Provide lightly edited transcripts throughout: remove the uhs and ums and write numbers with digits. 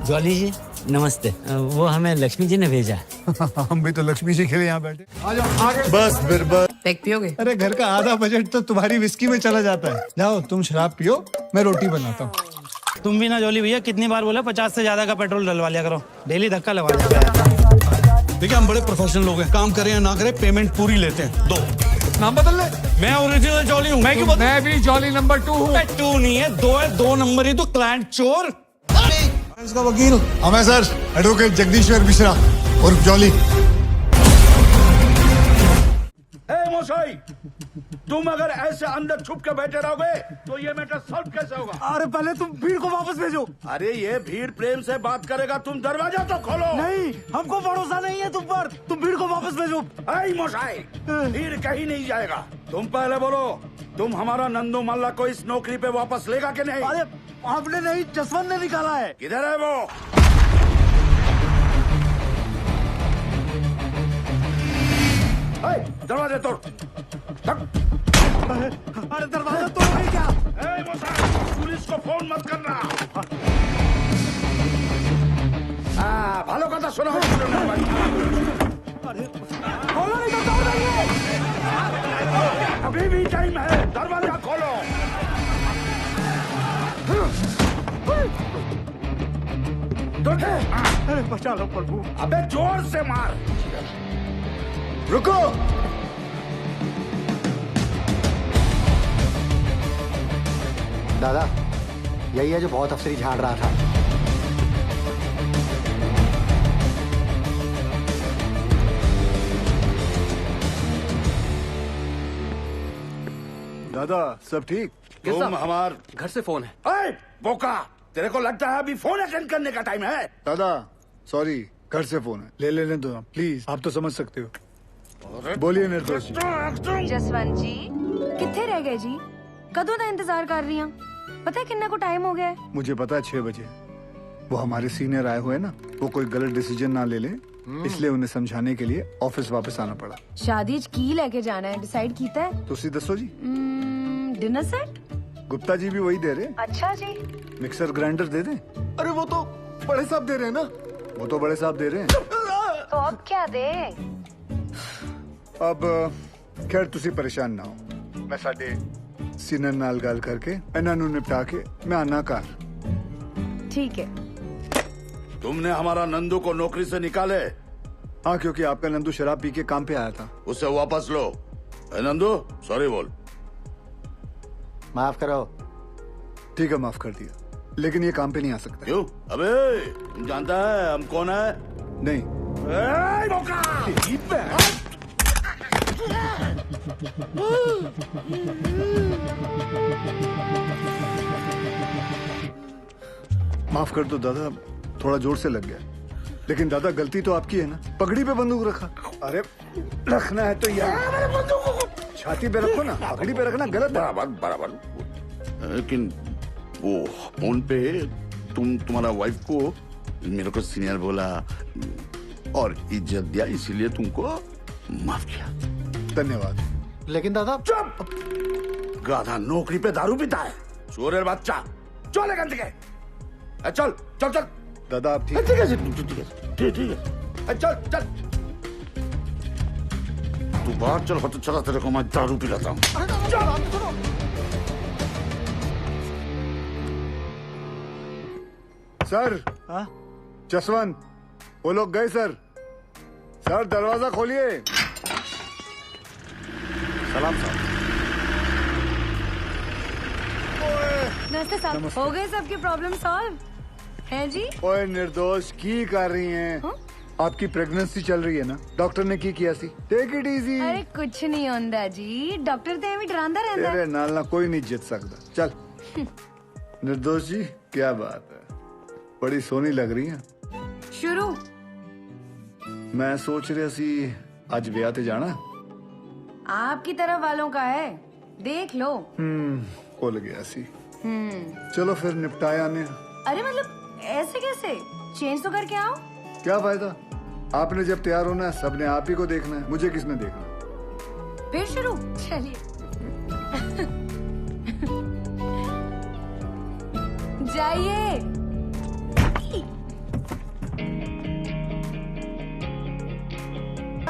Jolly जी नमस्ते। वो हमें लक्ष्मी जी ने भेजा। हम भी तो लक्ष्मी जी के लिए यहाँ बैठे। आ जाओ आगे। बस फिर बस। पैक पियोगे? अरे घर का आधा बजट तो तुम्हारी विस्की में चला जाता है। जाओ तुम शराब पियो, मैं रोटी बनाता हूँ। तुम भी ना जॉली भैया, कितनी बार बोला 50 से ज्यादा का पेट्रोल डलवा लिया करो, डेली धक्का लगा देते। देखिए हम बड़े प्रोफेशनल लोग हैं, काम करें या ना करें पेमेंट पूरी लेते हैं। दो नाम बदल ले। मैं ओरिजिनल जॉली हूँ। मैं क्यों बता? मैं भी जॉली नंबर 2 हूँ। 2 नहीं है, 2 है। 2 नंबर ही तो क्लाइंट चोर। इसका वकील हमें सर एडवोकेट जगदीश्वर मिश्रा और जॉली। मोशाई, तुम अगर ऐसे अंदर छुप के बैठे रहोगे तो ये मैटर सॉल्व कैसे होगा? अरे पहले तुम भीड़ को वापस भेजो। अरे ये भीड़ प्रेम से बात करेगा, तुम दरवाजा तो खोलो। नहीं, हमको भरोसा नहीं है तुम पर। तुम भीड़ को वापस भेजो। ऐ मोशाई, भीड़ कहीं नहीं जाएगा। तुम पहले बोलो, तुम हमारा नंदू मल्ला को इस नौकरी पे वापस लेगा कि नहीं? अरे आपने नहीं, जसवंत ने निकाला है। किधर है वो? दरवाजे तोड़। अरे दरवाजा तोड़ नहीं क्या? पुलिस को फोन मत करना। भालो कथा सुनो। खोलो नहीं तो तोड़ देंगे। अभी भी टाइम है, दरवाजा खोलो। अरे बचा लो प्रभु। अबे जोर से मार। रुको। दादा यही है जो बहुत अफसरी झाड़ रहा था। दादा सब ठीक? तुम हमार घर से फोन है। ऐ, बोका, तेरे को लगता है अभी फोन अटेंड करने का टाइम है? दादा सॉरी, घर से फोन है, ले लेने दो प्लीज। आप तो समझ सकते हो। बोलिए निर्दोष जी। जसवंत जी किथे रह गए जी? कदों का इंतजार कर रही हूँ। पता है किन्ना को टाइम हो गया है? मुझे पता है 6 बजे। वो हमारे सीनियर आए हुए हैं ना, वो कोई गलत डिसीजन ना ले ले, इसलिए उन्हें समझाने के लिए ऑफिस वापस आना पड़ा। शादी की लेके जाना है, डिसाइड कीता है? तुसी दसो जी। Dinner set? गुप्ता जी भी वही दे रहे। अच्छा जी। मिक्सर ग्राइंडर दे दें? अरे वो तो बड़े साहब दे रहे हैं ना। वो तो बड़े साहब दे रहे हैं। तो अब क्या दे? अब खैर तुसी परेशान ना हो, मैं साडे सीनियर नाल गल करके इन्हां नूं निपटा के मैं आना घर। ठीक है। तुमने हमारा नंदू को नौकरी से निकाले? हाँ, क्योंकि आपका नंदू शराब पी के काम पे आया था। उसे वापस लो। नंदू सॉरी बोल। माफ करो। ठीक है, माफ कर दिया, लेकिन ये काम पे नहीं आ सकता। क्यों? अबे तुम जानता है हम कौन है? नहीं। माफ कर दो दादा, थोड़ा जोर से लग गया। लेकिन दादा गलती तो आपकी है ना, पगड़ी पे बंदूक रखा। अरे रखना है तो यार छाती पे रखो ना, पगड़ी पे रखना गलत है। बराबर बराबर। लेकिन वो फोन पे तुम्हारा वाइफ को मेरे को सीनियर बोला और इज्जत दिया, इसीलिए तुमको माफ किया। धन्यवाद। लेकिन दादा। चुप! गाधा नौकरी पे दारू पीता है, चोरेर बच्चा। चल गंद के। चल चल चल। दादा आप ठीक? ठीक है ठीक है। चल चल तू बाहर चल, हो तो चला, तेरे को मैं दारू पिलाता हूँ। सर। जसवंत, वो लोग गए सर। सर दरवाजा खोलिए। सलाम साहब। नमस्ते साहब, हो गए सबकी प्रॉब्लम सॉल्व है जी? ओए निर्दोष की कर रही हैं? हाँ? आपकी प्रेगनेंसी चल रही है ना, डॉक्टर ने की किया सी। Take it easy. अरे कुछ नहीं होंदा जी, डॉक्टर ते एवं डरांदा रहंदा तेरे है। नाल ना कोई नहीं जित सकता। चल। निर्दोष जी क्या बात है, बड़ी सोनी लग रही है। शुरू। मैं सोच रहा सी आज ब्याह ते जाना। आपकी तरफ वालों का है, देख लो। भूल गया सी। चलो फिर निपटाया ने। अरे मतलब ऐसे कैसे? चेंज तो करके आओ। क्या फायदा, आपने जब तैयार होना है सबने आप ही को देखना है, मुझे किसने देखना। फिर शुरू। चलिए। जाइए।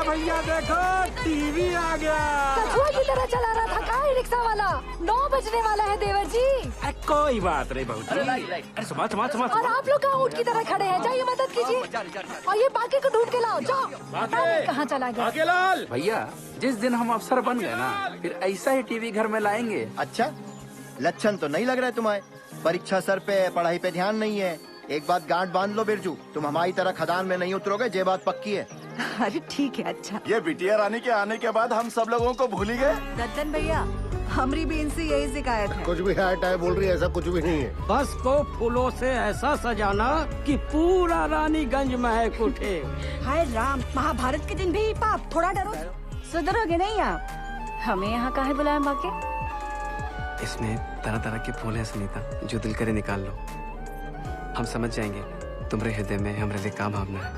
भैया देखो टीवी आ गया। कछुआ की तरह चला रहा था का रिक्शा वाला। 9 बजने वाला है देवर जी। कोई बात नहीं बहू जी। अरे सुमा सुमा सुमा। और आप लोग कहाँ ऊँट की तरह खड़े हैं, जाइए मदद कीजिए। और ये बाकी को ढूंढ के लाओ, जाओ। कहाँ चला गया बाकेलाल? भैया जिस दिन हम अफसर बन गए ना, फिर ऐसा ही टीवी घर में लाएंगे। अच्छा, लक्षण तो नहीं लग रहा है तुम्हारे। परीक्षा सर पे, पढ़ाई पे ध्यान नहीं है। एक बात गांठ बांध लो बिरजू, तुम हमारी तरह खदान में नहीं उतरोगे, ये बात पक्की है। अरे ठीक है, अच्छा। ये बिटिया रानी के आने के बाद हम सब लोगों को भूल ही गए। दत्तन भैया, हमारी भी इनसे यही शिकायत है। कुछ भी है बोल रही है, ऐसा कुछ भी नहीं है। बस को फूलों से ऐसा सजाना कि पूरा रानीगंज महक उठे। हाय राम, महाभारत के दिन भी पाप, थोड़ा डरो। सुधरोगे नहीं आप? हमें यहाँ काहे बुलाया बाकी? इसमें तरह तरह के फूल हैं सुनीता, जो दिल करे निकाल लो। हम समझ जाएंगे तुम्हारे हृदय में हमारे लिए काम भावना है।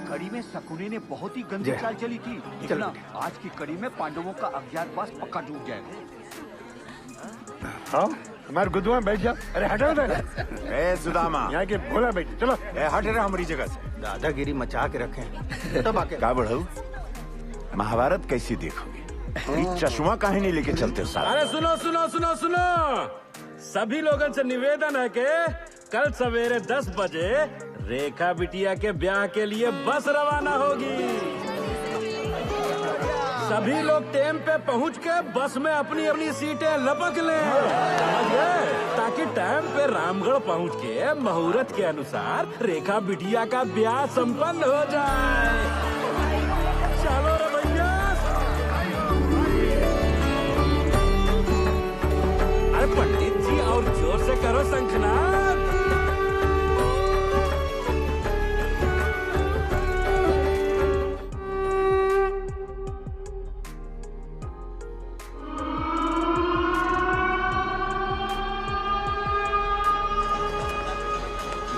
कड़ी में शकुनी ने बहुत ही गंदी चाल चली थी। चलो आज की कड़ी में पांडवों का अज्ञातवास पक्का डूब जाएगा। हाँ, हमारे गुद्दुआ बैठ जा। अरे हटो उधर। ए सुदामा, यहाँ के भोला बैठ, चलो। हट रहा हमारी जगह से। दादागिरी मचा के रखे। तो बाकी का बढ़ाऊ, महाभारत कैसी देखोगे? चश्मा काहे नहीं लेके चलते हो साथ? अरे सुनो सुनो सुनो सुनो, सभी लोगों से निवेदन है कि कल सवेरे 10 बजे रेखा बिटिया के ब्याह के लिए बस रवाना होगी। सभी लोग टाइम पे पहुंच के बस में अपनी अपनी सीटें लपक लें, समझ गए? ताकि टाइम पे रामगढ़ पहुंच के मुहूर्त के अनुसार रेखा बिटिया का ब्याह संपन्न हो जाए। चलो रे भैया। अरे पंडित जी और जोर से करो शंखनाद।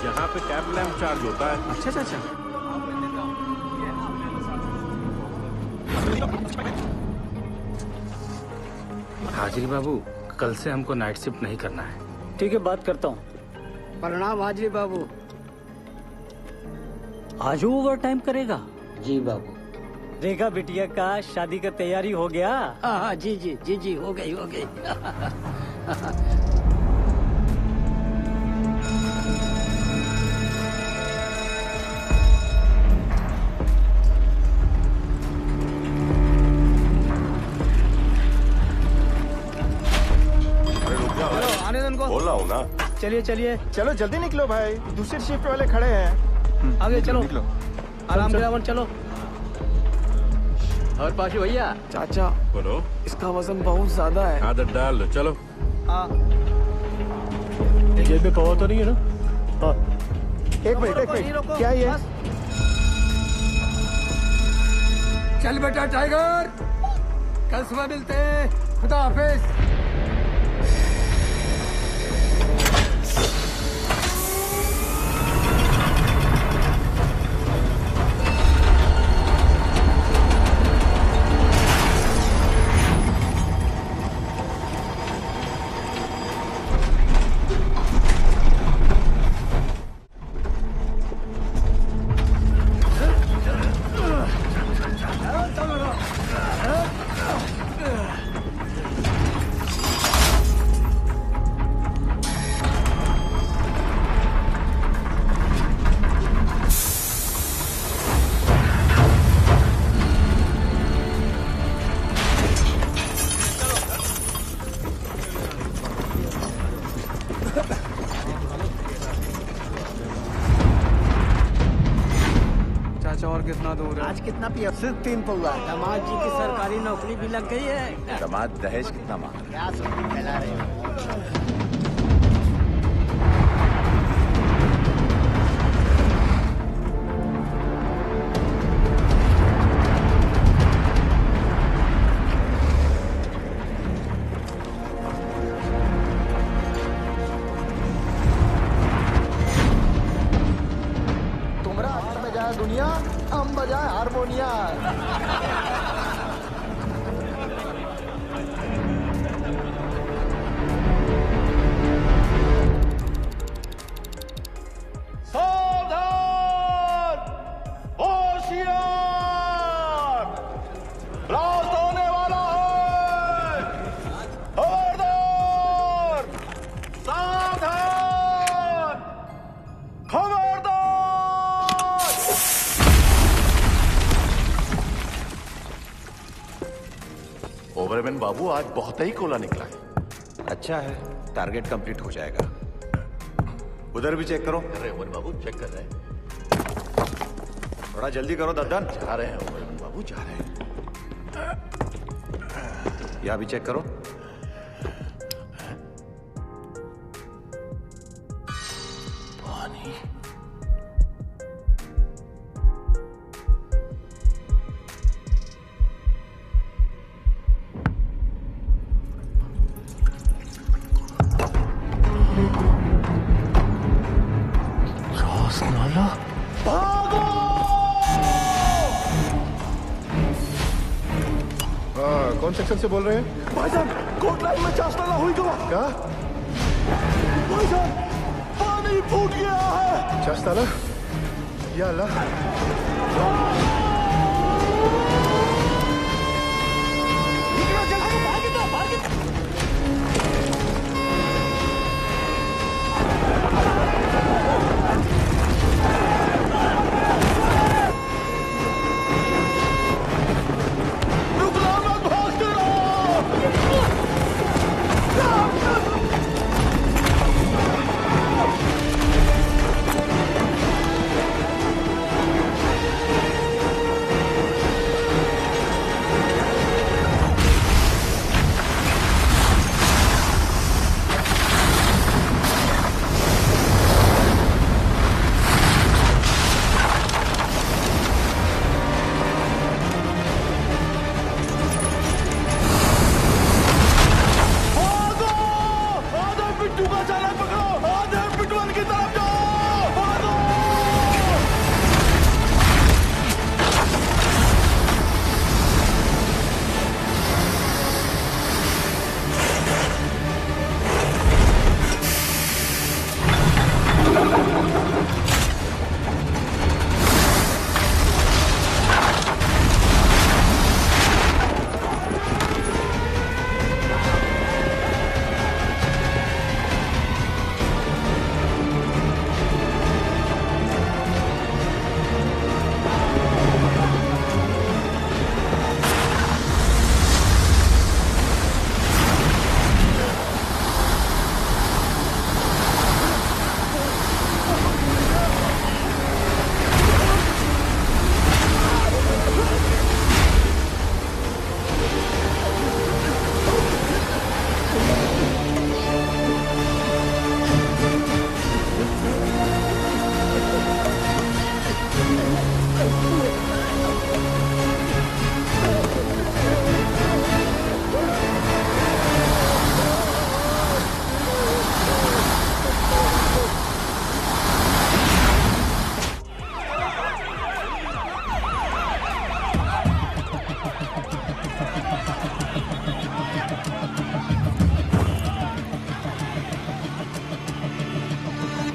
यहाँ पे कैब लैम्प चार्ज होता है। अच्छा अच्छा अच्छा। हाजिरी बाबू, कल से हमको नाइट शिफ्ट नहीं करना है। ठीक है, बात करता हूँ। प्रणाम हाजिरी बाबू। आज ओवर टाइम करेगा? जी बाबू। रेखा बिटिया का शादी का तैयारी हो गया? हाँ जी जी जी जी, हो गई हो गई। बोला हूँ ना। चलिए चलिए, चलो जल्दी निकलो भाई, दूसरी शिफ्ट वाले खड़े हैं। आगे चलो, आराम से आराम चलो। और पाशु भैया, चाचा बोलो, इसका वजन बहुत ज्यादा है। आदत डाल लो, चलो। जेब में पावा तो नहीं है ना? हाँ। एक मिनट, क्या ये? चल बेटा टाइगर, कल सुबह मिलते हैं। खुदा हाफिज। और कितना दूर है? आज कितना पिया? सिर्फ 3 पौआ। दामाद जी की सरकारी नौकरी भी लग गई है। दामाद दहेज कितना मांग? क्या सुनती फैला रहे हो? दुनिया, हम बजाए हारमोनिया। सावधान! कैमरामैन बाबू आज बहुत ही कोला निकला है। अच्छा है, टारगेट कंप्लीट हो जाएगा। उधर भी चेक करो। अरे उमर बाबू चेक कर रहे हैं। थोड़ा जल्दी करो दद्दन। जा रहे हैं उमर बाबू, जा रहे हैं। यहाँ भी चेक करो। पानी। नाला कौन सेक्शन से बोल रहे हैं? भाईजान कोट लाइन में चास नाला हुई गवा। क्या? भाईजान पानी फूट गया है। चास्ताला? या अल्लाह।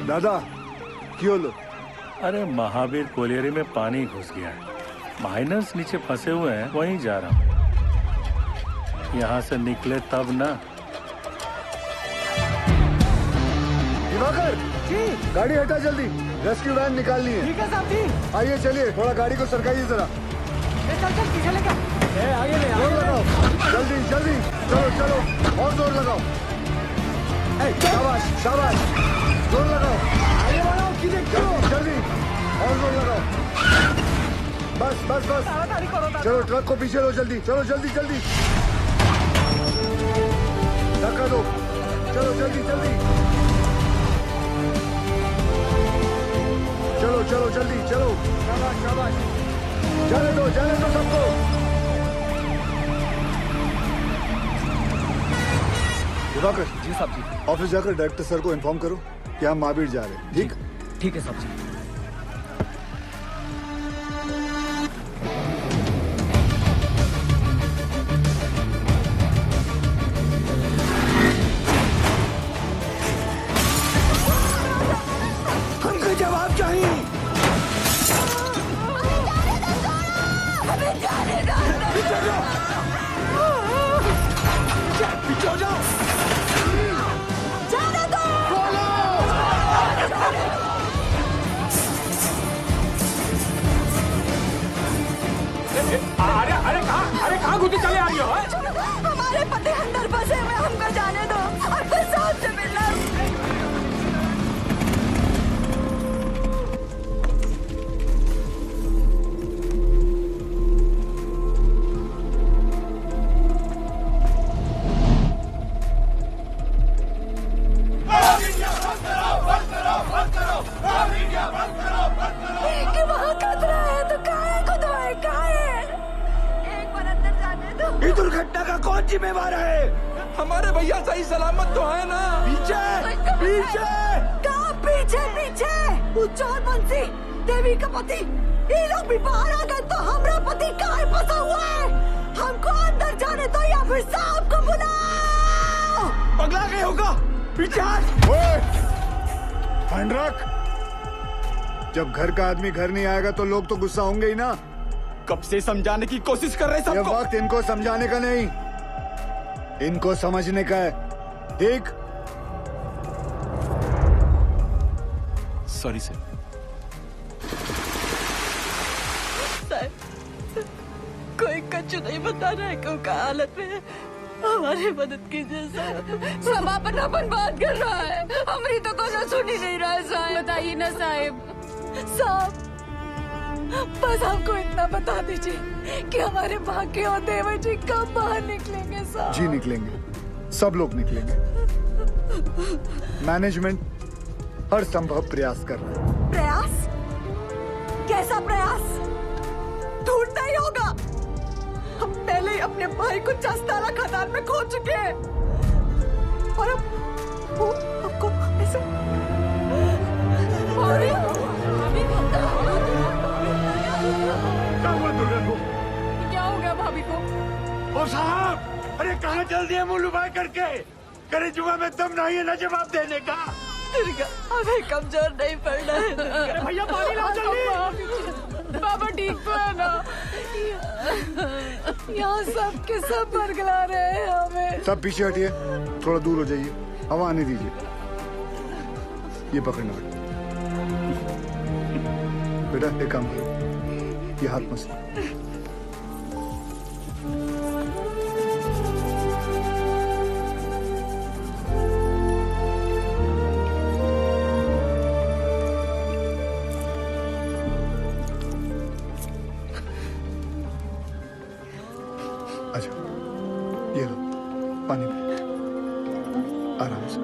दादा क्यों लो? अरे महावीर कोलियरी में पानी घुस गया है। माइनर्स नीचे फंसे हुए हैं, वहीं जा रहा हूँ। यहाँ से निकले तब ना। दिवाकर जी, गाड़ी हटा जल्दी, रेस्क्यू वैन निकालनी है। ठीक है साहब जी। आइए चलिए, थोड़ा गाड़ी को सरकाइए जरा। चल पीछे लेके आगे ले जोर लगाओ, जल्दी जल्दी, चलो चलो और जोर लगाओ। शाबाश शाबाश, जोर लगाओ, आगे बढ़ाओ, जल्दी जल्दी और जोर लगाओ। बस बस बस, चलो ट्रक को पीछे लो जल्दी, चलो जल्दी जल्दी, धक्का दो, चलो जल्दी जल्दी, चलो चलो जल्दी चलो, शाबाश शाबाश, जाने दो सबको। दिवाकर जी साहब जी। ऑफिस जाकर डायरेक्टर सर को इन्फॉर्म करो कि हम महावीर जा रहे हैं। ठीक ठीक है साहब जी। हमको जवाब चाहिए। पीछे हो जाओ। कौन जिम्मेवार है? हमारे भैया सही सलामत तो है ना? पीछे पीछे कहाँ पीछे पीछे? उज्जवल बंसी, देवी का पति, ये लोग भी बाहर आ गए तो हमारा पति कहाँ फंसा हुआ है? हमको अंदर जाने दो या फिर साहब को बुलाओ। पगला गए होगा। पीछे हट। फंड रख। जब घर का आदमी घर नहीं आएगा तो लोग तो गुस्सा होंगे ही ना। कब से समझाने की कोशिश कर रहे ये सबको। वक्त इनको समझाने का नहीं, इनको समझने का है। ठीक? Sorry sir. कोई कच्चू नहीं बता रहा है क्यों का हालत में है। हमारी मदद कीजिए साहब। समापन अपन बात कर रहा है, हमारी तो कोई सुन ही नहीं रहा है साहब। बताइए ना साहब। साहब बस आपको इतना बता दीजिए कि हमारे भाग्य और देवर जी कब बाहर निकलेंगे साहब। जी निकलेंगे, सब लोग निकलेंगे। मैनेजमेंट हर संभव प्रयास कर रहा है। प्रयास? कैसा प्रयास? ढूंढना ही होगा। हम पहले ही अपने भाई को चस्ताला खदान में खो चुके हैं और अब वो हमको ऐसे क्या हो गया भाभी को? ओ साहब, अरे कहाँ चल दिए मुंह लुभाए करके? करे जुआ में दम नहीं है ना जवाब देने का। दुर्गा, हमें कमजोर नहीं पड़ना है दुर्गा। भैया पानी लाओ जल्दी। बाबा ठीक तो है ना? यहाँ सब के सब बरगला रहे हैं हमें। सब पीछे हटिए, थोड़ा दूर हो जाइए, हवा आने दीजिए। ये पकड़ना बेटा, एक काम करो, ये हाथ मसलो। अच्छा, ये लो पानी में, आराम से।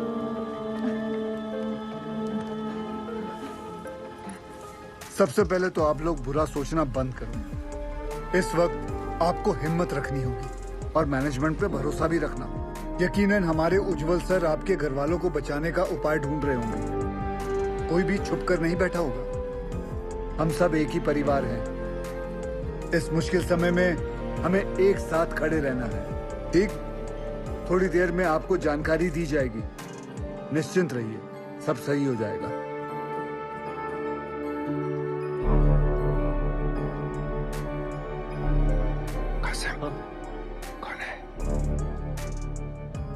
सबसे पहले तो आप लोग बुरा सोचना बंद करो। इस वक्त आपको हिम्मत रखनी होगी और मैनेजमेंट पे भरोसा भी रखना होगा। यकीनन हमारे उज्जवल सर आपके घर वालों को बचाने का उपाय ढूंढ रहे होंगे। कोई भी छुप कर नहीं बैठा होगा। हम सब एक ही परिवार हैं। इस मुश्किल समय में हमें एक साथ खड़े रहना है। ठीक? थोड़ी देर में आपको जानकारी दी जाएगी। निश्चिंत रहिए, सब सही हो जाएगा।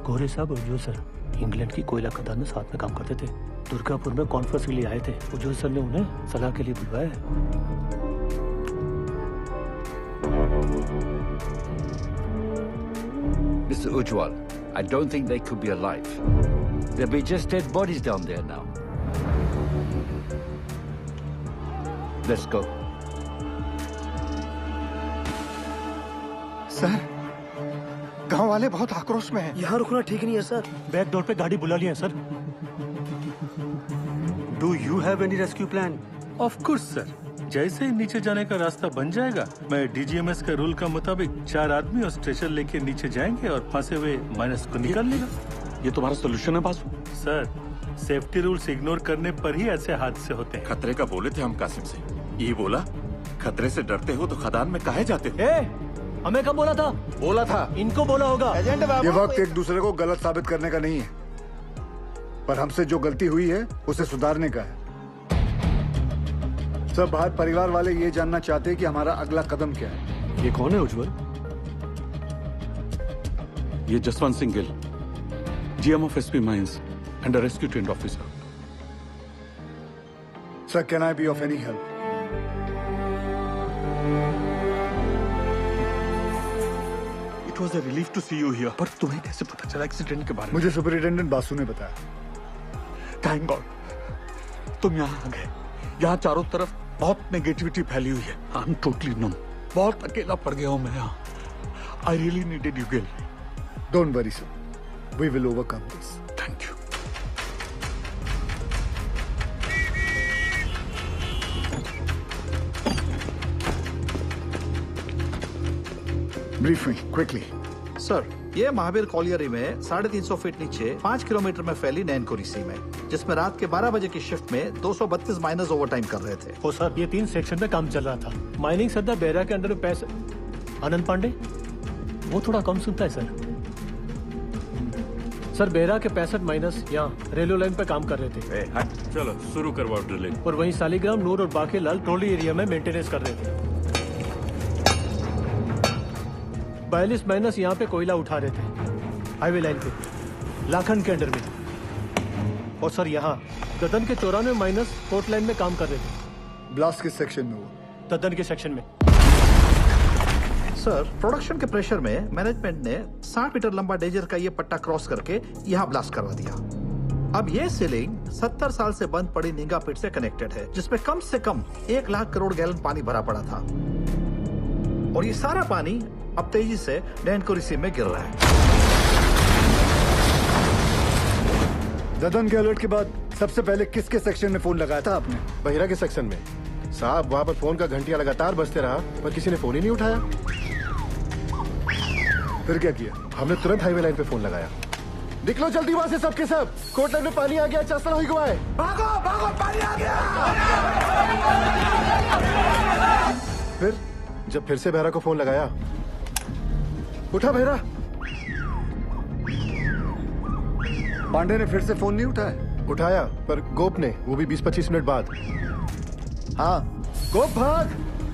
गोरे साहब उज्जवल सर इंग्लैंड की कोयला खदान में साथ में काम करते थे। दुर्गापुर में कॉन्फ्रेंस के लिए आए थे। उज्जवल सर ने उन्हें सलाह के लिए बुलवाया है। Mr. Ujwal, I don't think they could be alive. There'll be just dead bodies down there now. Let's go. Sir, गांव वाले बहुत आक्रोश में हैं। यहाँ रुकना ठीक नहीं है सर। बैक डोर पे गाड़ी बुला लिया है sir. Do you have any rescue plan? Of course, sir. जैसे ही नीचे जाने का रास्ता बन जाएगा, मैं डीजीएमएस के रूल का मुताबिक 4 आदमी और स्ट्रेचर लेके नीचे जाएंगे और फंसे हुए माइनस को निकाल लेगा। ये तुम्हारा सोल्यूशन है Basu? Sir, safety rules ignore करने पर ही ऐसे हादसे होते हैं। खतरे का बोले थे हम कासिम से। ये बोला, खतरे से डरते हो तो खदान में काहे जाते हो? हमें कब बोला था? बोला था। इनको बोला होगा। ये वक्त एक दूसरे को गलत साबित करने का नहीं है, पर हमसे जो गलती हुई है उसे सुधारने का है। सब बाहर परिवार वाले ये जानना चाहते हैं कि हमारा अगला कदम क्या है। ये कौन है उज्जवल? ये Jaswant Singh Gill, GM of SP mines and rescue trained officer. Sir, can I be of any help? It was a relief to see you here. पर तुम्हें कैसे पता चला एक्सीडेंट के बारे में? मुझे सुपरिटेंडेंट बासु ने बताया। थैंक गॉड तुम यहाँ आ गए। यहाँ चारों तरफ बहुत नेगेटिविटी फैली हुई है। I am totally numb. बहुत अकेला पड़ गया हूँ मैं यहाँ। I really needed you Gill. Don't worry sir, we will overcome this. Thank you. Brief me quickly. Sir, ये महावीर कॉलियरी में 350 फीट नीचे 5 किलोमीटर में फैली नैनकुरी सी में, जिसमें रात के 12 बजे की शिफ्ट में 232 माइनर्स ओवर टाइम कर रहे थे। ओ सर, ये 3 सेक्शन में काम चल रहा था। माइनिंग सरदार बेहरा के अंडर में पैसे आनंद पांडे, वो थोड़ा कम सुनता है सर बेहरा के 65 माइनस यहाँ रेलवे लाइन पे काम कर रहे थे। चलो शुरू करवाओ ड्रिलिंग। और वहीं सालीग्राम, नूर और बाकी लाल ट्रोली एरिया में मेंटेनेंस कर रहे थे। 42 माइनस यहाँ पे कोयला उठा रहे थे हाईवे लाइन पे लाखन के अंडर में। और सर यहाँ ददन के 94 माइनस कोर्ट लाइन में काम कर रहे थे। ब्लास्ट किस सेक्शन में हुआ? ददन के सेक्शन में। सर, प्रोडक्शन के प्रेशर में मैनेजमेंट ने 60 मीटर लंबा डेजर का ये पट्टा क्रॉस करके यहाँ ब्लास्ट करवा दिया। अब ये सीलिंग 70 साल से बंद पड़ी निंगा पिट से कनेक्टेड है, जिसमें कम से कम 1 लाख करोड़ गैलन पानी भरा पड़ा था। और ये सारा पानी अब तेजी से नैनकुरी सी में गिर रहा है। ददन के अलर्ट के बाद सबसे पहले किसके सेक्शन में फोन लगाया था आपने? बहिरा के सेक्शन में साहब। वहाँ पर फोन का घंटियां लगातार बजते रहा पर किसी ने फोन ही नहीं उठाया। फिर क्या किया? हमने तुरंत हाईवे लाइन पे फोन लगाया। निकलो जल्दी वहाँ से सबके सब, कोर्ट लाइन में पानी आ गया, चासल हुई गवा है। भागो भागो, पानी आ गया। फिर जब फिर से बहरा को फोन लगाया, उठा बहरा। पांडे ने फिर से फोन नहीं उठाया? उठाया पर गोप ने, वो भी 20-25 मिनट बाद। हाँ गोप भाग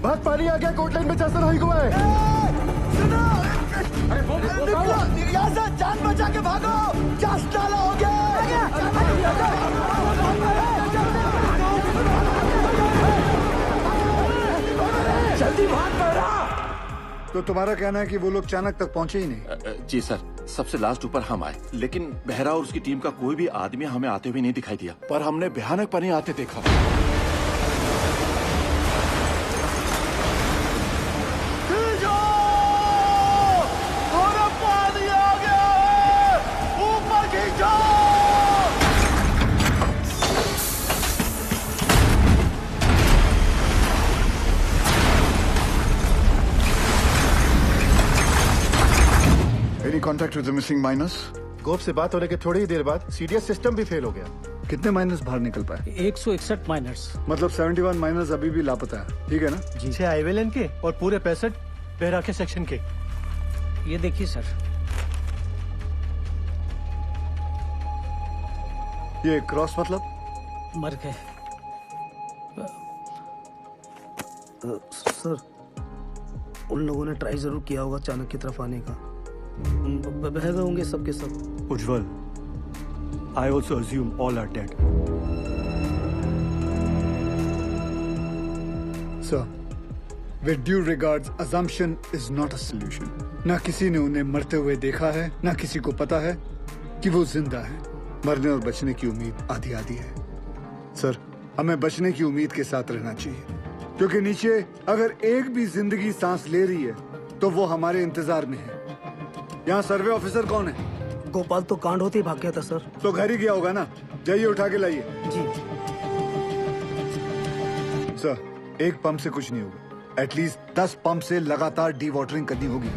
भाग, पानी आ गया, कोर्ट लाइन में चासल हुई गवा है। यहाँ से जान बचा के भागो, चास्ताला हो गया। जल्दी भाग बहरा। तो तुम्हारा कहना है कि वो लोग चाणक तक पहुंचे ही नहीं? जी सर, सबसे लास्ट ऊपर हम आए, लेकिन बेहरा और उसकी टीम का कोई भी आदमी हमें आते हुए नहीं दिखाई दिया, पर हमने भयानक पानी आते देखा। Any contact with the missing miners? गोप से बात होने के थोड़ी ही देर बाद सीडीएस सिस्टम भी फेल हो गया। कितने माइनर्स बाहर निकल पाए? 161 माइनर्स। मतलब 71 माइनर्स अभी भी लापता है, ठीक है ना? जी। 6 हाईवे लाइन के और पूरे 65 बेहरा के सेक्शन के। ये देखिए सर, ये क्रॉस मतलब? मर गए। सर, उन लोगों ने ट्राई जरूर किया होगा चाणक की तरफ आने का। बह गए होंगे सबके सब। उज्जवल, I also assume all are dead. Sir, with due regards, assumption is not a solution. ना किसी ने उन्हें मरते हुए देखा है, ना किसी को पता है कि वो जिंदा है। मरने और बचने की उम्मीद आधी आधी है। सर, हमें बचने की उम्मीद के साथ रहना चाहिए, क्योंकि नीचे अगर एक भी जिंदगी सांस ले रही है तो वो हमारे इंतजार में है। यहाँ सर्वे ऑफिसर कौन है? गोपाल तो कांड होते ही भाग गया था सर। तो घर ही गया होगा ना? जाइए उठा के लाइए। जी। सर, एक पंप से कुछ नहीं होगा, एटलीस्ट 10 पंप से लगातार डी वाटरिंग करनी होगी।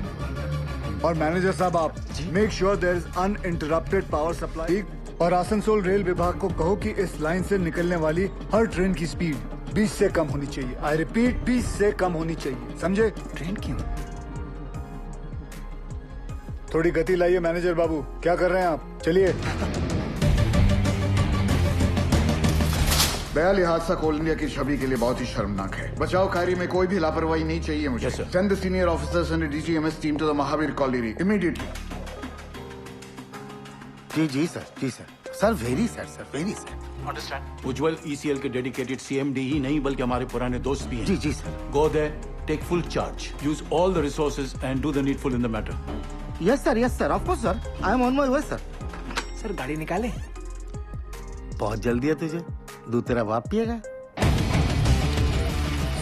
और मैनेजर साहब, आप make sure there is uninterrupted power supply. और आसनसोल रेल विभाग को कहो कि इस लाइन से निकलने वाली हर ट्रेन की स्पीड 20 से कम होनी चाहिए। आई रिपीट, 20 से कम होनी चाहिए, समझे? ट्रेन क्यों? थोड़ी गति लाइए मैनेजर बाबू। क्या कर रहे हैं आप? चलिए। बहरहाल ये हादसा कोल इंडिया की छवि के लिए बहुत ही शर्मनाक है। बचाव कार्य में कोई भी लापरवाही नहीं चाहिए मुझे। Send the senior officers and DGMS team to the Mahavir colony immediately. जी जी सर, जी sir. Sir very sir, very sir. Understand. Ujjwal ECL के डेडिकेटेड सीएमडी ही नहीं बल्कि हमारे पुराने दोस्त भी हैं। जी जी sir. Go there, take full charge, use all the resources and do the needful in the matter. Yes sir, of course sir. I am on my way sir. Sir गाड़ी निकाले। बहुत जल्दी है तुझे, दूध तेरा बाप पिएगा।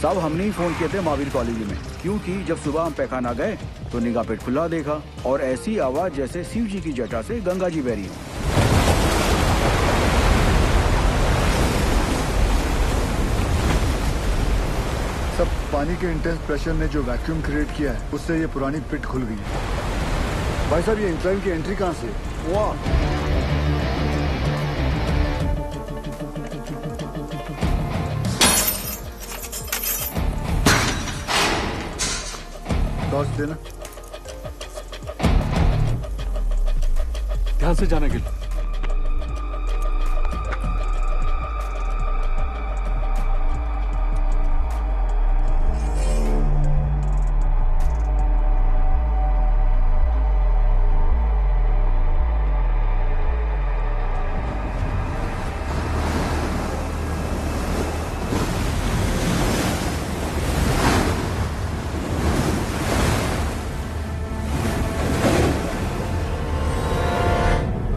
साहब, हमने ही फोन किए थे महावीर कॉलेज में, क्योंकि जब सुबह हम पैखाना गए तो निगाह पेट खुला देखा और ऐसी आवाज जैसे शिव जी की जटा से गंगा जी बह रही हो। सब पानी के इंटेंस प्रेशर ने जो वैक्यूम क्रिएट किया है, उससे ये पुरानी पिट खुल गई है। भाई साहब ये इंक्लाइन की एंट्री कहाँ से? वाह, टॉस देना। ध्यान से जाने के लिए।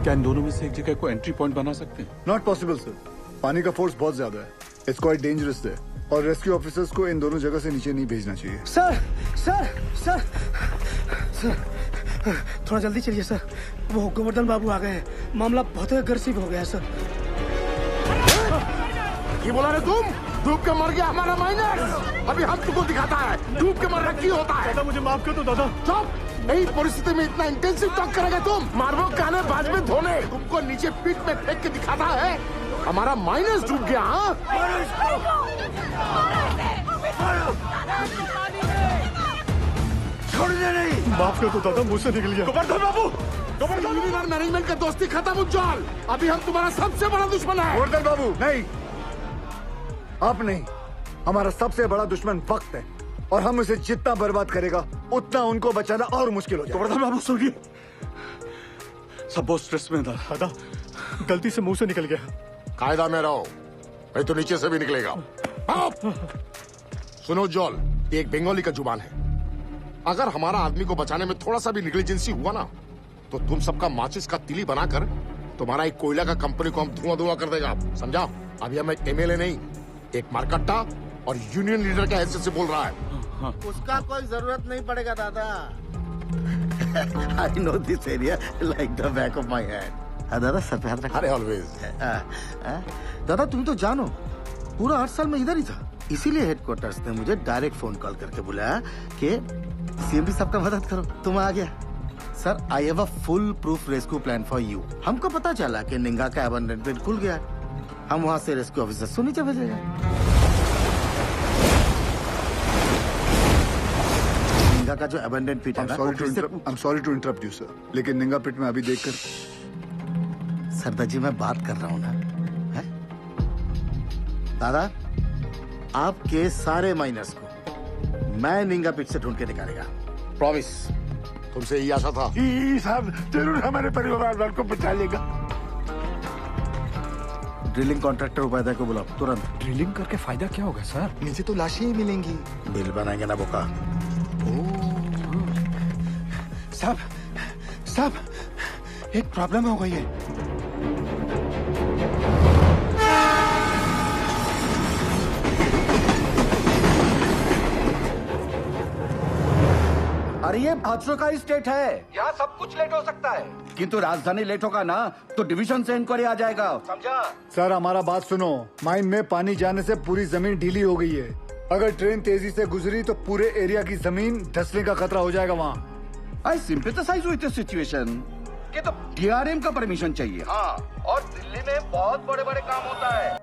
क्या इन दोनों में से एक जगह को एंट्री पॉइंट बना सकते हैं? नॉट पॉसिबल सर, पानी का फोर्स बहुत ज्यादा है, इट्स क्वाइट डेंजरस है और रेस्क्यू ऑफिसर्स को इन दोनों जगह से नीचे नहीं भेजना चाहिए। सर सर सर सर थोड़ा जल्दी चलिए सर, वो गोवर्धन बाबू आ गए हैं, मामला बहुत अग्रेसिव हो गया है सर। ये बोला रे तुम, डूब के मर गया हमारा माइनर, अभी हम तुमको दिखाता है डूब के मरना क्यों होता है। दादा मुझे माफ कर दो दादा। चुप, यही परिस्थिति में इतना इंटेंसिव टॉक करेगा तुम, मारबो काने बाज में धोने, तुमको नीचे पीठ में फेंक के दिखाता है हमारा माइनस डूब गया। हाँ छोड़ने नहीं। माफ कर दो दादा, मुझसे निकल गया। गोवर्धन बाबू, गोवर्धन मैनेजमेंट का दोस्ती खत्म उज्जवल, अभी हम तुम्हारा सबसे बड़ा दुश्मन है। गोवर्धन बाबू नहीं, आप नहीं, हमारा सबसे बड़ा दुश्मन वक्त है और हम उसे जितना बर्बाद करेगा उतना उनको बचाना और मुश्किल हो जाएगा। गोवर्धन बाबू सुनिए, सब बहुत स्ट्रेस में था। दादा गलती से मुंह से निकल गया। कायदा में रहो, नहीं तो नीचे से भी निकलेगा। सुनो जॉल, ये एक बंगाली का जुबान है, अगर हमारा आदमी को बचाने में थोड़ा सा भी निग्लिजेंसी हुआ ना तो तुम सबका माचिस का तिली बनाकर तुम्हारा एक कोयला का कंपनी को हम धुआं धुआं कर देगा, समझा। अभी हम एक एमएलए नहीं, एक मारकट्टा और यूनियन लीडर के हैसियत से बोल रहा है। उसका कोई जरूरत नहीं पड़ेगा दादा। I know this area like the back of my hand. दादा सर पे हाथ रखा। अरे ऑलवेज। दादा तुम तो जानो, पूरा 8 साल में इधर ही था, इसीलिए हेडक्वार्टर्स ने मुझे डायरेक्ट फोन कॉल करके बुलाया कि सीएमडी साहब का मदद करो। तुम आ गया sir. I have a full proof rescue plan for you. हमको पता चला कि निंगा का अबंडन खुल गया, हम वहाँ से रेस्क्यू ऑफिसर को नीचे भेजेगा। निंगा का जो अबंडन पिट है, I'm sorry to interrupt you sir, लेकिन निंगा पिट में अभी देखकर सरदार जी मैं बात कर रहा हूँ ना, है? दादा आपके सारे माइनर्स को मैं निंगा पिट से ढूंढ के निकालेगा, प्रॉमिस। तुमसे यही आशा था। साहब जरूर हमारे परिवार वालों को बचा लेगा। ड्रिलिंग कॉन्ट्रैक्टर उपाध्याय को बुलाओ तुरंत। ड्रिलिंग करके फायदा क्या होगा सर? नीचे तो लाशें ही मिलेंगी। बिल बनाएंगे ना बोका। साहब साहब एक प्रॉब्लम हो गई है। अरे ये हादसों का स्टेट है, यहाँ सब कुछ लेट हो सकता है, किंतु राजधानी लेट होगा ना तो डिवीजन से इंक्वायरी आ जाएगा, समझा? सर हमारा बात सुनो, माइन में पानी जाने से पूरी जमीन ढीली हो गई है, अगर ट्रेन तेजी से गुजरी तो पूरे एरिया की जमीन धंसने का खतरा हो जाएगा वहाँ। आई सिंपैथाइज विद द सिचुएशन, कि तो डीआरएम का परमिशन चाहिए। हाँ, और दिल्ली में बहुत बड़े बड़े काम होता है,